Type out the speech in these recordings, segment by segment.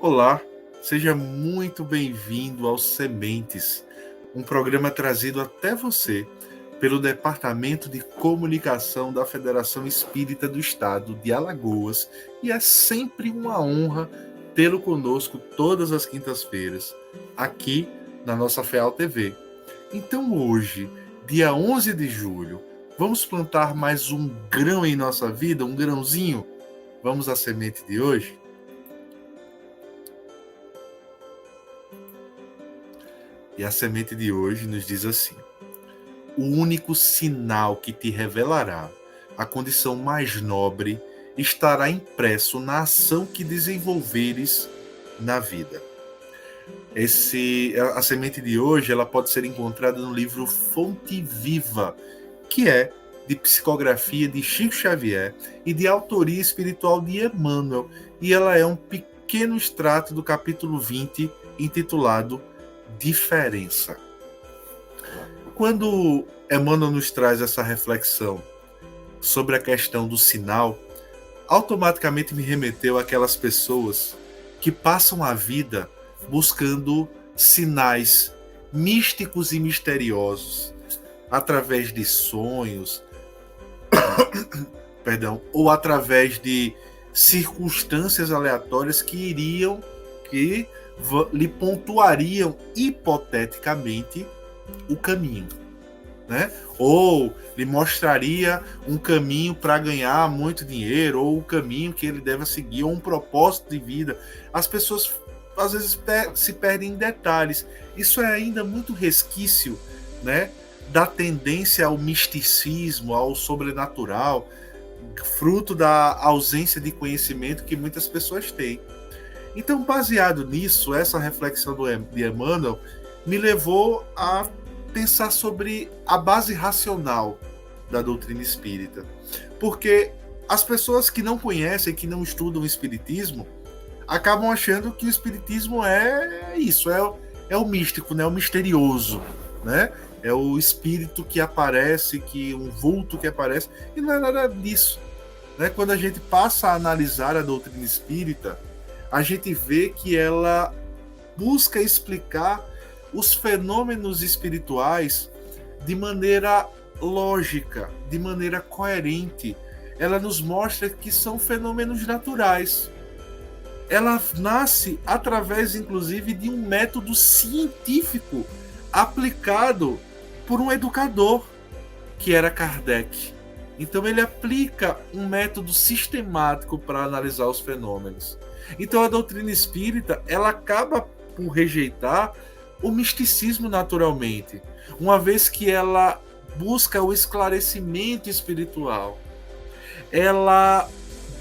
Olá, seja muito bem-vindo ao Sementes, um programa trazido até você pelo Departamento de Comunicação da Federação Espírita do Estado de Alagoas, e é sempre uma honra tê-lo conosco todas as quintas-feiras, aqui na nossa FEAL TV. Então hoje, dia 11 de julho, vamos plantar mais um grão em nossa vida, um grãozinho? Vamos à semente de hoje? E a semente de hoje nos diz assim: o único sinal que te revelará a condição mais nobre estará impresso na ação que desenvolveres na vida. A semente de hoje ela pode ser encontrada no livro Fonte Viva, que é de psicografia de Chico Xavier e de autoria espiritual de Emmanuel, e ela é um pequeno extrato do capítulo 20, intitulado Diferença. Quando Emmanuel nos traz essa reflexão sobre a questão do sinal, automaticamente me remeteu àquelas pessoas que passam a vida buscando sinais místicos e misteriosos através de sonhos, ou através de circunstâncias aleatórias que lhe pontuariam hipoteticamente o caminho, né? Ou lhe mostraria um caminho para ganhar muito dinheiro, ou o caminho que ele deve seguir, ou um propósito de vida. As pessoas às vezes se perdem em detalhes. Isso é ainda muito resquício, né, da tendência ao misticismo, ao sobrenatural, fruto da ausência de conhecimento que muitas pessoas têm. Então, baseado nisso, essa reflexão de Emmanuel me levou a pensar sobre a base racional da doutrina espírita. Porque as pessoas que não conhecem, que não estudam o espiritismo, acabam achando que o espiritismo é isso, é o místico, né? O misterioso, né? É o espírito que aparece, um vulto que aparece, e não é nada disso, né? Quando a gente passa a analisar a doutrina espírita, a gente vê que ela busca explicar os fenômenos espirituais de maneira lógica, de maneira coerente. Ela nos mostra que são fenômenos naturais. Ela nasce através, inclusive, de um método científico aplicado por um educador, que era Kardec. Então ele aplica um método sistemático para analisar os fenômenos. Então a doutrina espírita ela acaba por rejeitar o misticismo naturalmente, uma vez que ela busca o esclarecimento espiritual. Ela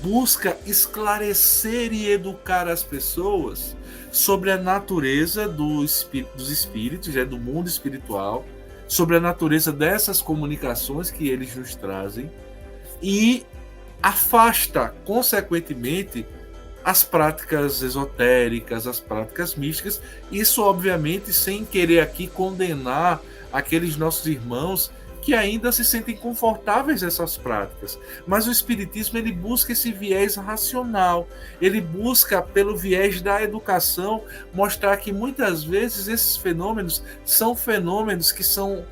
busca esclarecer e educar as pessoas sobre a natureza dos espíritos, do mundo espiritual, sobre a natureza dessas comunicações que eles nos trazem, e afasta, consequentemente, as práticas esotéricas, as práticas místicas. Isso, obviamente, sem querer aqui condenar aqueles nossos irmãos que ainda se sentem confortáveis nessas práticas. Mas o espiritismo ele busca esse viés racional, ele busca, pelo viés da educação, mostrar que muitas vezes esses fenômenos são fenômenos que são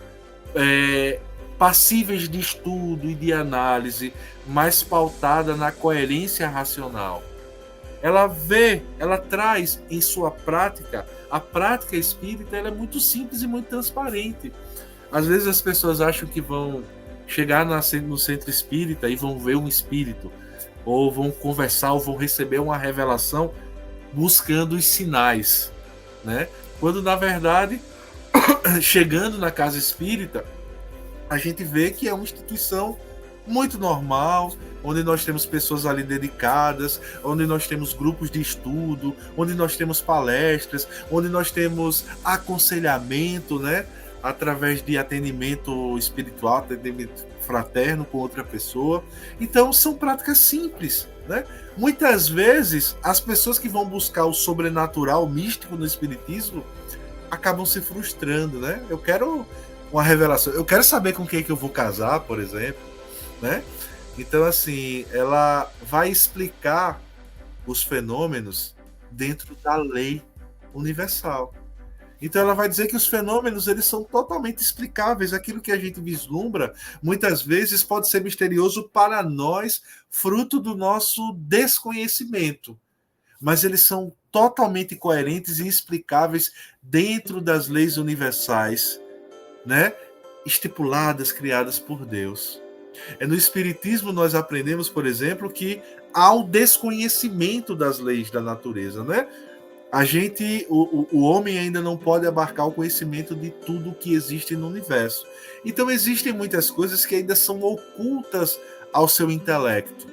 passíveis de estudo e de análise, mais pautada na coerência racional. Ela traz em sua prática, a prática espírita ela é muito simples e muito transparente. Às vezes as pessoas acham que vão chegar no centro espírita e vão ver um espírito, ou vão conversar, ou vão receber uma revelação buscando os sinais, né? Quando na verdade, chegando na casa espírita, a gente vê que é uma instituição muito normal, onde nós temos pessoas ali dedicadas, onde nós temos grupos de estudo, onde nós temos palestras, onde nós temos aconselhamento, né? Através de atendimento espiritual, atendimento fraterno com outra pessoa. Então são práticas simples, né? Muitas vezes as pessoas que vão buscar o sobrenatural, o místico no espiritismo, acabam se frustrando, né? Eu quero uma revelação, eu quero saber com quem é que eu vou casar, por exemplo, né? Então, assim, ela vai explicar os fenômenos dentro da lei universal. Então ela vai dizer que os fenômenos eles são totalmente explicáveis. Aquilo que a gente vislumbra, muitas vezes pode ser misterioso para nós, fruto do nosso desconhecimento. Mas eles são totalmente coerentes e explicáveis dentro das leis universais, né? Estipuladas, criadas por Deus. No Espiritismo nós aprendemos, por exemplo, que há o desconhecimento das leis da natureza, né? O homem ainda não pode abarcar o conhecimento de tudo que existe no universo. Então existem muitas coisas que ainda são ocultas ao seu intelecto.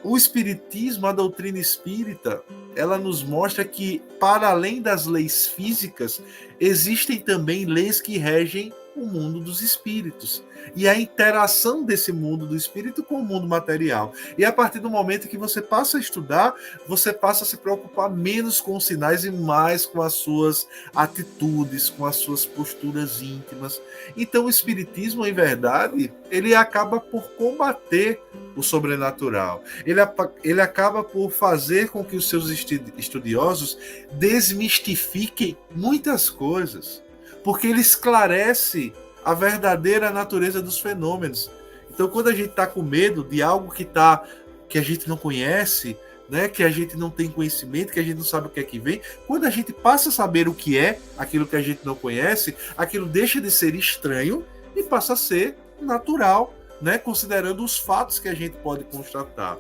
O Espiritismo, a doutrina espírita, ela nos mostra que, para além das leis físicas, existem também leis que regem o mundo dos espíritos e a interação desse mundo do espírito com o mundo material. E a partir do momento que você passa a estudar, você passa a se preocupar menos com os sinais e mais com as suas atitudes, com as suas posturas íntimas. Então o espiritismo, em verdade, ele acaba por combater o sobrenatural. Ele acaba por fazer com que os seus estudiosos desmistifiquem muitas coisas, porque ele esclarece a verdadeira natureza dos fenômenos. Então, quando a gente está com medo de algo que a gente não conhece, né, que a gente não tem conhecimento, que a gente não sabe o que é que vem, quando a gente passa a saber o que é aquilo que a gente não conhece, aquilo deixa de ser estranho e passa a ser natural, né, considerando os fatos que a gente pode constatar.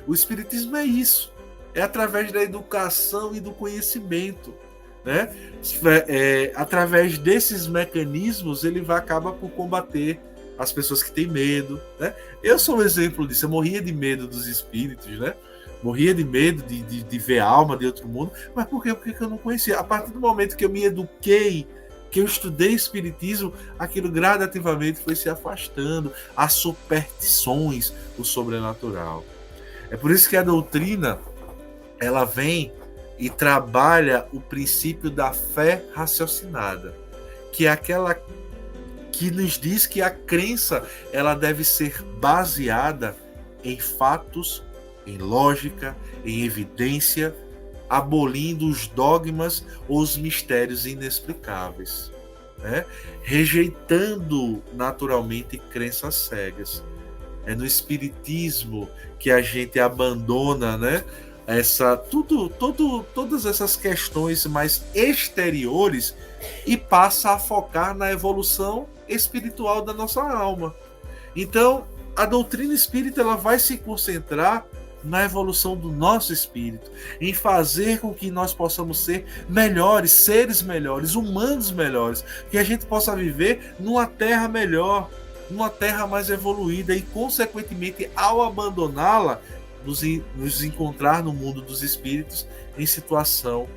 O Espiritismo é isso. É através da educação e do conhecimento, né? Através desses mecanismos ele acaba por combater as pessoas que têm medo, né? Eu sou um exemplo disso. Eu morria de medo dos espíritos, né? Morria de medo de ver a alma de outro mundo. Mas por quê? Porque eu não conhecia. A partir do momento que eu me eduquei, que eu estudei espiritismo, aquilo gradativamente foi se afastando, as superstições, o sobrenatural. É por isso que a doutrina ela vem e trabalha o princípio da fé raciocinada, que é aquela que nos diz que a crença ela deve ser baseada em fatos, em lógica, em evidência, abolindo os dogmas ou os mistérios inexplicáveis, né? Rejeitando naturalmente crenças cegas. É no espiritismo que a gente abandona, né, todas essas questões mais exteriores e passa a focar na evolução espiritual da nossa alma. Então, a doutrina espírita ela vai se concentrar na evolução do nosso espírito, em fazer com que nós possamos ser melhores, seres melhores, humanos melhores, que a gente possa viver numa terra melhor, numa terra mais evoluída e, consequentemente, ao abandoná-la, nos encontrar no mundo dos espíritos em situação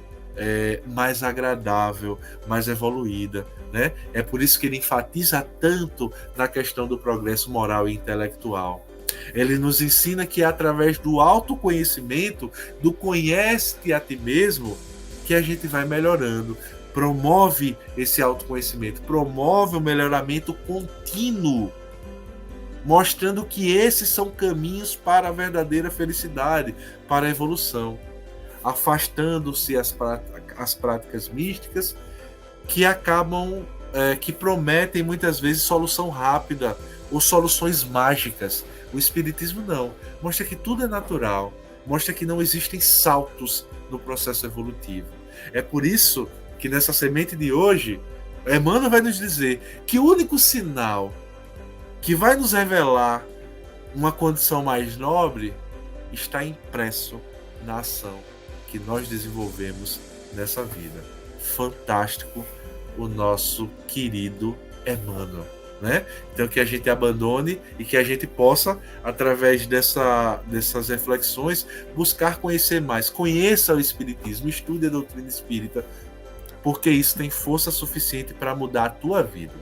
mais agradável, mais evoluída, né? É por isso que ele enfatiza tanto na questão do progresso moral e intelectual. Ele nos ensina que é através do autoconhecimento, do conhece-te a ti mesmo, que a gente vai melhorando. Promove esse autoconhecimento, promove o melhoramento contínuo, mostrando que esses são caminhos para a verdadeira felicidade, para a evolução, afastando-se as práticas místicas que acabam, que prometem muitas vezes solução rápida ou soluções mágicas. O Espiritismo não, mostra que tudo é natural, mostra que não existem saltos no processo evolutivo. É por isso que nessa semente de hoje, Emmanuel vai nos dizer que o único sinal que vai nos revelar uma condição mais nobre está impresso na ação que nós desenvolvemos nessa vida. Fantástico o nosso querido Emmanuel, né? Então que a gente abandone e que a gente possa, através dessas reflexões, buscar conhecer mais. Conheça o Espiritismo, estude a doutrina espírita, porque isso tem força suficiente para mudar a tua vida.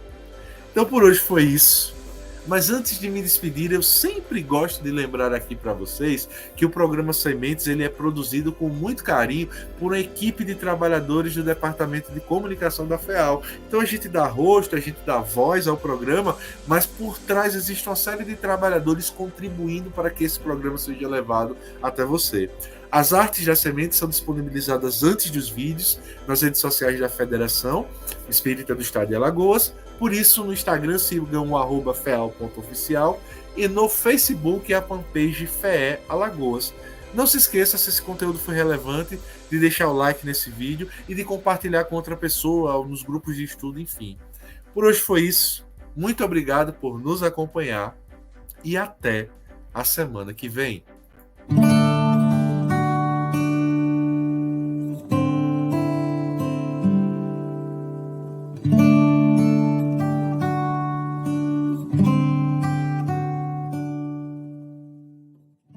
Então por hoje foi isso. Mas antes de me despedir, eu sempre gosto de lembrar aqui para vocês que o programa Sementes ele é produzido com muito carinho por uma equipe de trabalhadores do Departamento de Comunicação da FEAL. Então a gente dá rosto, a gente dá voz ao programa, mas por trás existe uma série de trabalhadores contribuindo para que esse programa seja levado até você. As artes da semente são disponibilizadas antes dos vídeos nas redes sociais da Federação Espírita do Estado de Alagoas. Por isso, no Instagram, sigam o @feal.oficial e no Facebook a fanpage FEE Alagoas. Não se esqueça, se esse conteúdo foi relevante, de deixar o like nesse vídeo e de compartilhar com outra pessoa, nos grupos de estudo, enfim. Por hoje foi isso. Muito obrigado por nos acompanhar e até a semana que vem.